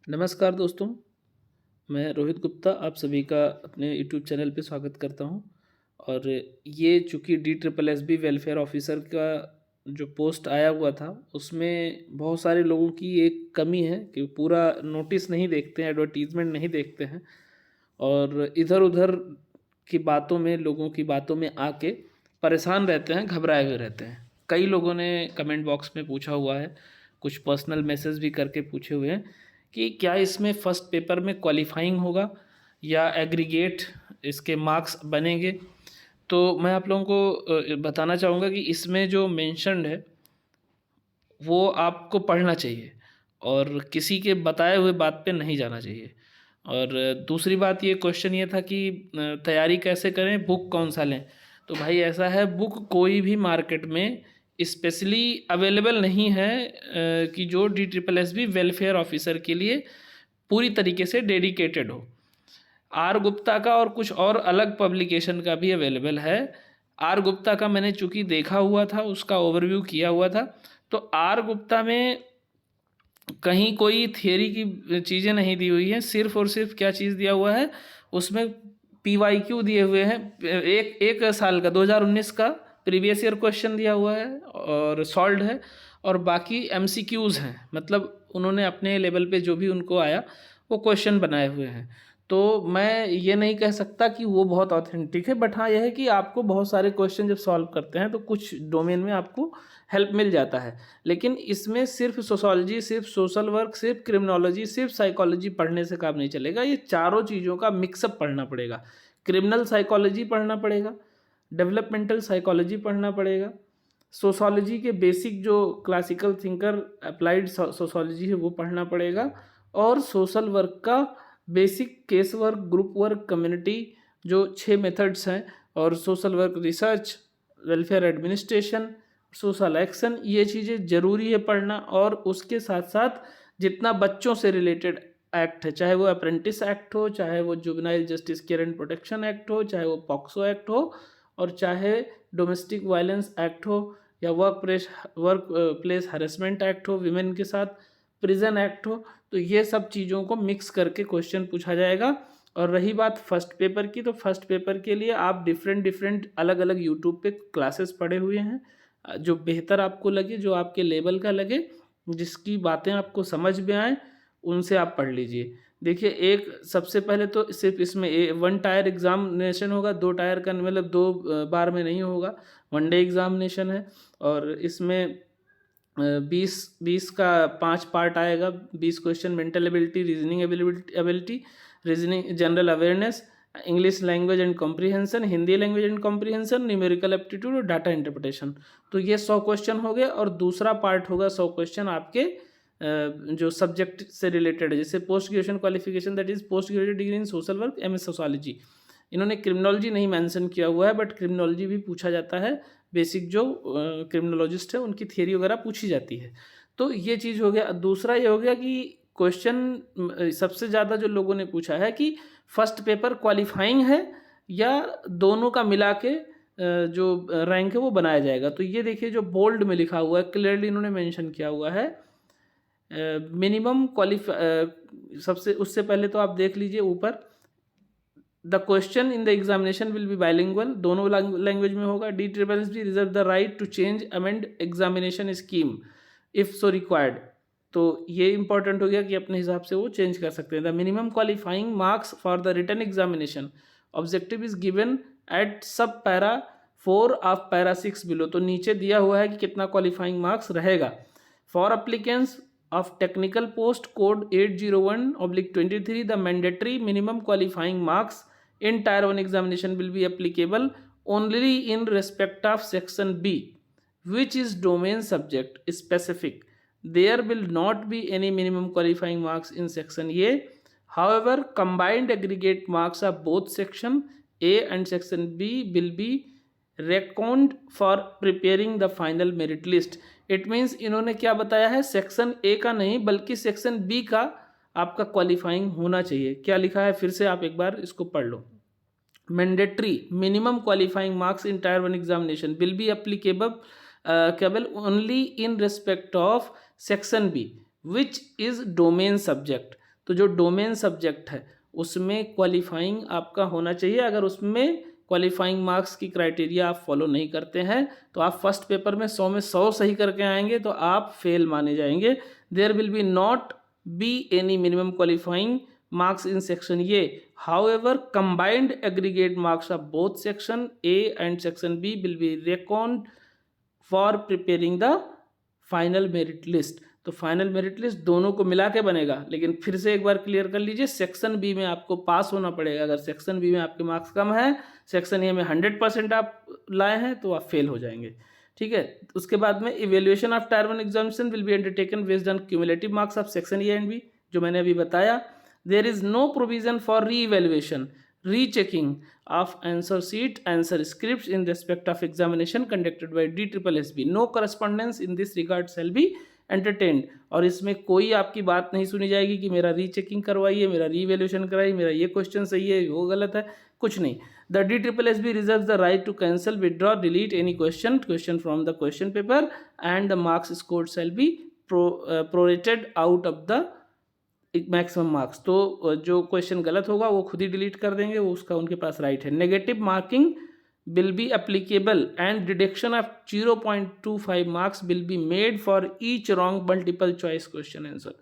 नमस्कार दोस्तों, मैं रोहित गुप्ता आप सभी का अपने यूट्यूब चैनल पे स्वागत करता हूँ। और ये चूँकि DSSB वेलफेयर ऑफिसर का जो पोस्ट आया हुआ था, उसमें बहुत सारे लोगों की एक कमी है कि पूरा नोटिस नहीं देखते हैं, एडवर्टीज़मेंट नहीं देखते हैं और इधर-उधर की बातों में, लोगों की बातों में आके परेशान रहते हैं, घबराए हुए रहते हैं। कई लोगों ने कमेंट बॉक्स में पूछा हुआ है, कुछ पर्सनल मैसेज भी करके पूछे हुए हैं कि क्या इसमें फर्स्ट पेपर में क्वालिफाइंग होगा या एग्रीगेट इसके मार्क्स बनेंगे। तो मैं आप लोगों को बताना चाहूँगा कि इसमें जो मेंशन्ड है वो आपको पढ़ना चाहिए और किसी के बताए हुए बात पे नहीं जाना चाहिए। और दूसरी बात ये क्वेश्चन ये था कि तैयारी कैसे करें, बुक कौन सा लें। तो भाई ऐसा है, बुक कोई भी मार्केट में स्पेशली अवेलेबल नहीं है कि जो DSSB वेलफेयर ऑफिसर के लिए पूरी तरीके से डेडिकेटेड हो। आर गुप्ता का और कुछ और अलग पब्लिकेशन का भी अवेलेबल है। आर गुप्ता का मैंने चूँकि देखा हुआ था, उसका ओवरव्यू किया हुआ था, तो आर गुप्ता में कहीं कोई थियरी की चीज़ें नहीं दी हुई हैं, सिर्फ और सिर्फ क्या चीज़ दिया हुआ है उसमें, PYQ दिए हुए हैं। एक साल का 2019 का प्रीवियस ईयर क्वेश्चन दिया हुआ है और सॉल्व्ड है, और बाकी MCQs हैं। मतलब उन्होंने अपने लेवल पे जो भी उनको आया वो क्वेश्चन बनाए हुए हैं। तो मैं ये नहीं कह सकता कि वो बहुत ऑथेंटिक है, बट हाँ यह है कि आपको बहुत सारे क्वेश्चन जब सॉल्व करते हैं तो कुछ डोमेन में आपको हेल्प मिल जाता है। लेकिन इसमें सिर्फ सोशोलॉजी, सिर्फ सोशल वर्क, सिर्फ क्रिमिनोलॉजी, सिर्फ साइकोलॉजी पढ़ने से काम नहीं चलेगा। ये चारों चीज़ों का मिक्सअप पढ़ना पड़ेगा। क्रिमिनल साइकोलॉजी पढ़ना पड़ेगा, डेवलपमेंटल साइकोलॉजी पढ़ना पड़ेगा, सोशोलॉजी के बेसिक जो क्लासिकल थिंकर अप्लाइड सोशोलॉजी है वो पढ़ना पड़ेगा, और सोशल वर्क का basic case work, group work, community, जो 6 मेथड्स हैं, और social work research, welfare administration, social action, ये चीज़ें ज़रूरी है पढ़ना। और उसके साथ साथ जितना बच्चों से रिलेटेड एक्ट है, चाहे वो अप्रेंटिस एक्ट हो, चाहे वो juvenile justice care and protection act हो, चाहे वो पॉक्सो एक्ट हो, और चाहे डोमेस्टिक वायलेंस एक्ट हो, या वर्क प्लेस हरेसमेंट एक्ट हो, विमेन के साथ प्रिजन एक्ट हो, तो ये सब चीज़ों को मिक्स करके क्वेश्चन पूछा जाएगा। और रही बात फर्स्ट पेपर की, तो फर्स्ट पेपर के लिए आप डिफरेंट अलग अलग यूट्यूब पे क्लासेस पढ़े हुए हैं, जो बेहतर आपको लगे, जो आपके लेवल का लगे, जिसकी बातें आपको समझ में आए, उनसे आप पढ़ लीजिए। देखिए, एक सबसे पहले तो सिर्फ इसमें 1 टायर एग्जामिनेशन होगा, 2 टायर का मतलब 2 बार में नहीं होगा, 1 डे एग्जामिनेशन है। और इसमें 20 का 5 पार्ट आएगा, 20 question, mental ability, reasoning ability, reasoning, general awareness, English language and comprehension, Hindi language and comprehension, numerical aptitude और डाटा इंटरप्रिटेशन। तो ये 100 क्वेश्चन हो गए। और दूसरा पार्ट होगा 100 क्वेश्चन आपके जो सब्जेक्ट से रिलेटेड है, जैसे post graduation qualification, that is post graduate degree in social work, MS sociology. इन्होंने क्रिमिनोलॉजी नहीं मेंशन किया हुआ है, बट क्रिमिनोलॉजी भी पूछा जाता है। बेसिक जो क्रिमिनोलॉजिस्ट है उनकी थियरी वगैरह पूछी जाती है। तो ये चीज़ हो गया। दूसरा ये हो गया कि क्वेश्चन सबसे ज़्यादा जो लोगों ने पूछा है कि फर्स्ट पेपर क्वालिफाइंग है या दोनों का मिला के जो रैंक है वो बनाया जाएगा। तो ये देखिए, जो बोल्ड में लिखा हुआ है, क्लियरली इन्होंने मेंशन किया हुआ है मिनिमम सबसे उससे पहले तो आप देख लीजिए ऊपर, the question in the examination will be bilingual, दोनों लैंग्वेज में होगा। DSSB reserve the right to change amend examination scheme if so required. तो ये इंपॉर्टेंट हो गया कि अपने हिसाब से वो चेंज कर सकते हैं। The minimum qualifying marks for the written examination objective is given at sub para 4 of para 6 below. तो नीचे दिया हुआ है कि कितना क्वालिफाइंग मार्क्स रहेगा। For applicants of technical post code 801/23, the mandatory minimum qualifying marks in tier 1 examination will be applicable only in respect of section B, which is domain subject specific. There will not be any minimum qualifying marks in section A. However, combined aggregate marks of both section A and section B will be reckoned for preparing the final merit list. It means इन्होंने क्या बताया है, section A का नहीं बल्कि section B का आपका qualifying होना चाहिए। क्या लिखा है, फिर से आप एक बार इसको पढ़ लो। Mandatory minimum qualifying marks in tier 1 examination will be applicable only in respect of section B which is domain subject. तो जो डोमेन सब्जेक्ट है उसमें क्वालिफाइंग आपका होना चाहिए। अगर उसमें क्वालिफाइंग मार्क्स की क्राइटेरिया आप फॉलो नहीं करते हैं तो आप फर्स्ट पेपर में 100 में 100 सही करके आएंगे तो आप फेल माने जाएंगे। There will be not be any minimum qualifying marks in section A. However, combined aggregate marks of both section A and section B will be reckoned for preparing the final merit list. तो final merit list दोनों को मिला के बनेगा, लेकिन फिर से एक बार क्लियर कर लीजिए, सेक्शन बी में आपको पास होना पड़ेगा। अगर सेक्शन बी में आपके मार्क्स कम है, सेक्शन ए में 100% आप लाए हैं तो आप फेल हो जाएंगे। ठीक है, उसके बाद में evaluation of tier 1 examination will be undertaken based on cumulative marks of section A and B, जो मैंने अभी बताया। There is no provision for re-evaluation, rechecking of answer sheet, answer scripts in respect of examination conducted by DSSB. No correspondence in this regard shall be entertained. और इसमें कोई आपकी बात नहीं सुनी जाएगी कि मेरा रीचेकिंग करवाइए, मेरा री-इवेल्यूशन कराइए, मेरा ये क्वेश्चन सही है, वो गलत है, कुछ नहीं। The DSSB reserves the right to cancel, withdraw, delete any question from the question paper, and the marks scored shall be prorated out of the maximum marks. तो जो क्वेश्चन गलत होगा वो खुद ही डिलीट कर देंगे, वो उसका उनके पास राइट है। Negative marking will be applicable and deduction of 0.25 marks will be made for each wrong multiple choice question answer.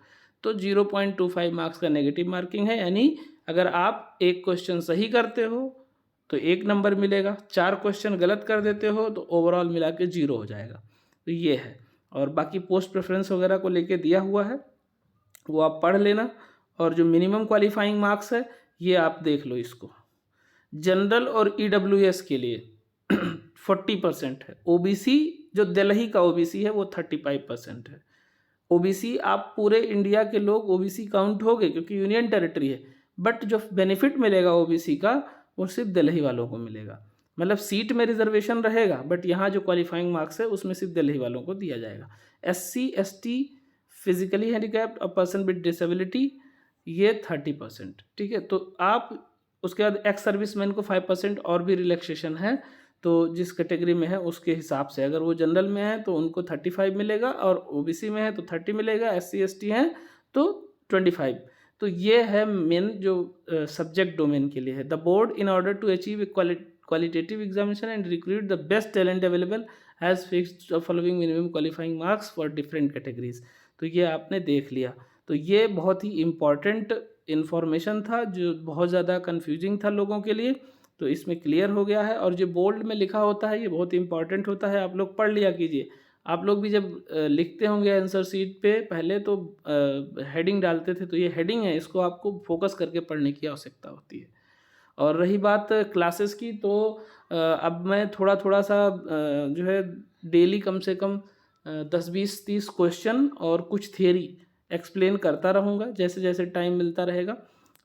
तो 0.25 मार्क्स का नेगेटिव मार्किंग है, यानी अगर आप एक क्वेश्चन सही करते हो तो 1 नंबर मिलेगा, 4 क्वेश्चन गलत कर देते हो तो ओवरऑल मिला के 0 हो जाएगा। तो ये है, और बाकी पोस्ट प्रेफरेंस वगैरह को लेके दिया हुआ है, वो आप पढ़ लेना। और जो मिनिमम क्वालिफाइंग मार्क्स है ये आप देख लो इसको। जनरल और ईडब्ल्यूएस के लिए 40% है। ओबीसी जो दिल्ली का ओबीसी है वो 35% है। ओबीसी आप पूरे इंडिया के लोग ओबीसी काउंट होगे क्योंकि यूनियन टेरिटरी है, बट जो बेनिफिट मिलेगा ओबीसी का वो सिर्फ दिल्ली वालों को मिलेगा। मतलब सीट में रिजर्वेशन रहेगा, बट यहाँ जो क्वालिफाइंग मार्क्स है उसमें सिर्फ दिल्ली वालों को दिया जाएगा। एससी एसटी, फिजिकली हैंडीकैप्ड और पर्सन विद डिसेबिलिटी, ये 30%। ठीक है, तो आप उसके बाद एक्स सर्विसमैन को 5% और भी रिलैक्सेशन है, तो जिस कैटेगरी में है उसके हिसाब से। अगर वो जनरल में है तो उनको 35 मिलेगा, और ओबीसी में है तो 30 मिलेगा, एससी एसटी हैं तो 25। तो ये है मेन जो सब्जेक्ट डोमेन के लिए है। The board in order to achieve qualitative examination and recruit the best talent available has fixed the following minimum qualifying marks for different categories। तो ये आपने देख लिया। तो ये बहुत ही इम्पॉर्टेंट इन्फॉर्मेशन था जो बहुत ज़्यादा कंफ्यूजिंग था लोगों के लिए, तो इसमें क्लियर हो गया है। और जो बोल्ड में लिखा होता है ये बहुत इंपॉर्टेंट होता है, आप लोग पढ़ लिया कीजिए। आप लोग भी जब लिखते होंगे आंसर शीट पे पहले तो हेडिंग डालते थे, तो ये हेडिंग है, इसको आपको फोकस करके पढ़ने की आवश्यकता होती है। और रही बात क्लासेस की, तो अब मैं थोड़ा थोड़ा सा जो है डेली कम से कम 10-20-30 क्वेश्चन और कुछ थियरी एक्सप्लेन करता रहूँगा जैसे जैसे टाइम मिलता रहेगा।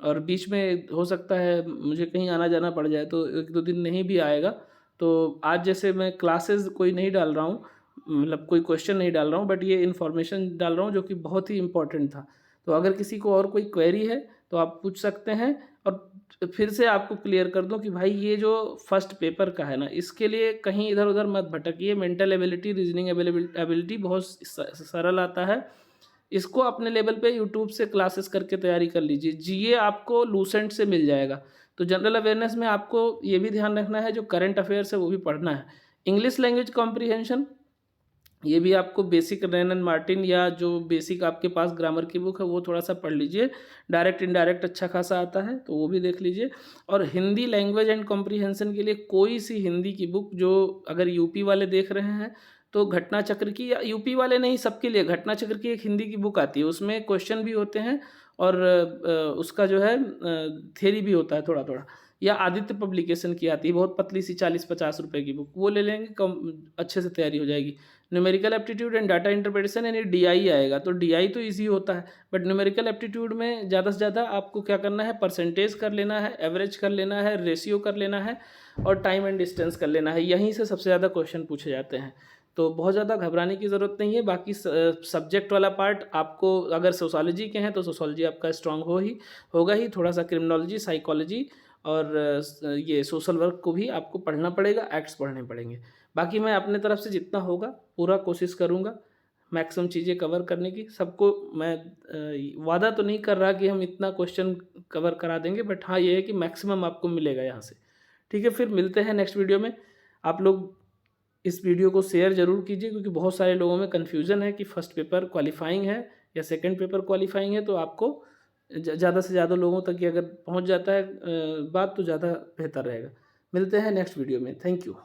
और बीच में हो सकता है मुझे कहीं आना जाना पड़ जाए तो 1-2 दिन नहीं भी आएगा। तो आज जैसे मैं क्लासेस कोई नहीं डाल रहा हूँ, मतलब कोई क्वेश्चन नहीं डाल रहा हूँ, बट ये इन्फॉर्मेशन डाल रहा हूँ जो कि बहुत ही इम्पोर्टेंट था। तो अगर किसी को और कोई क्वेरी है तो आप पूछ सकते हैं। और फिर से आपको क्लियर कर दूं कि भाई ये जो फर्स्ट पेपर का है ना, इसके लिए कहीं इधर उधर मत भटकिए। मेंटल एबिलिटी, रीजनिंग एबिलिटी बहुत सरल आता है, इसको अपने लेवल पे यूट्यूब से क्लासेस करके तैयारी कर लीजिए। जीए आपको लूसेंट से मिल जाएगा। तो जनरल अवेयरनेस में आपको ये भी ध्यान रखना है, जो करंट अफेयर्स है वो भी पढ़ना है। इंग्लिश लैंग्वेज कॉम्प्रीहेंशन, ये भी आपको बेसिक रैन एंड मार्टिन या जो बेसिक आपके पास ग्रामर की बुक है वो थोड़ा सा पढ़ लीजिए। डायरेक्ट इनडायरेक्ट अच्छा खासा आता है तो वो भी देख लीजिए। और हिंदी लैंग्वेज एंड कॉम्प्रीहेंशन के लिए कोई सी हिंदी की बुक, जो अगर यूपी वाले देख रहे हैं तो घटना चक्र की, या यूपी वाले नहीं सबके लिए घटना चक्र की एक हिंदी की बुक आती है, उसमें क्वेश्चन भी होते हैं और उसका जो है थ्योरी भी होता है थोड़ा थोड़ा। या आदित्य पब्लिकेशन की आती है बहुत पतली सी 40-50 रुपए की बुक, वो ले लेंगे, कम अच्छे से तैयारी हो जाएगी। Numerical aptitude and data interpretation यानी डीआई आएगा, तो डीआई तो इजी होता है, बट न्यूमेरिकल एप्टीट्यूड में ज़्यादा से ज़्यादा आपको क्या करना है, परसेंटेज कर लेना है, एवरेज कर लेना है, रेशियो कर लेना है और टाइम एंड डिस्टेंस कर लेना है। यहीं से सबसे ज़्यादा क्वेश्चन पूछे जाते हैं, तो बहुत ज़्यादा घबराने की ज़रूरत नहीं है। बाकी सब्जेक्ट वाला पार्ट आपको, अगर सोशोलॉजी के हैं तो सोशोलॉजी आपका स्ट्रांग होगा ही, थोड़ा सा क्रिमिनोलॉजी, साइकोलॉजी और ये सोशल वर्क को भी आपको पढ़ना पड़ेगा, एक्ट्स पढ़ने पड़ेंगे। बाकी मैं अपने तरफ से जितना होगा पूरा कोशिश करूँगा। मैक्सिमम चीज़ें कवर करने की। सबको मैं वादा तो नहीं कर रहा कि हम इतना क्वेश्चन कवर करा देंगे, बट हाँ, ये है कि मैक्सिमम आपको मिलेगा यहाँ से। ठीक है, फिर मिलते हैं नेक्स्ट वीडियो में। आप लोग इस वीडियो को शेयर ज़रूर कीजिए, क्योंकि बहुत सारे लोगों में कन्फ्यूज़न है कि फर्स्ट पेपर क्वालिफाइंग है या सेकंड पेपर क्वालिफाइंग है। तो आपको ज़्यादा से ज़्यादा लोगों तक ये अगर पहुँच जाता है बात, तो ज़्यादा बेहतर रहेगा। मिलते हैं नेक्स्ट वीडियो में। Thank you.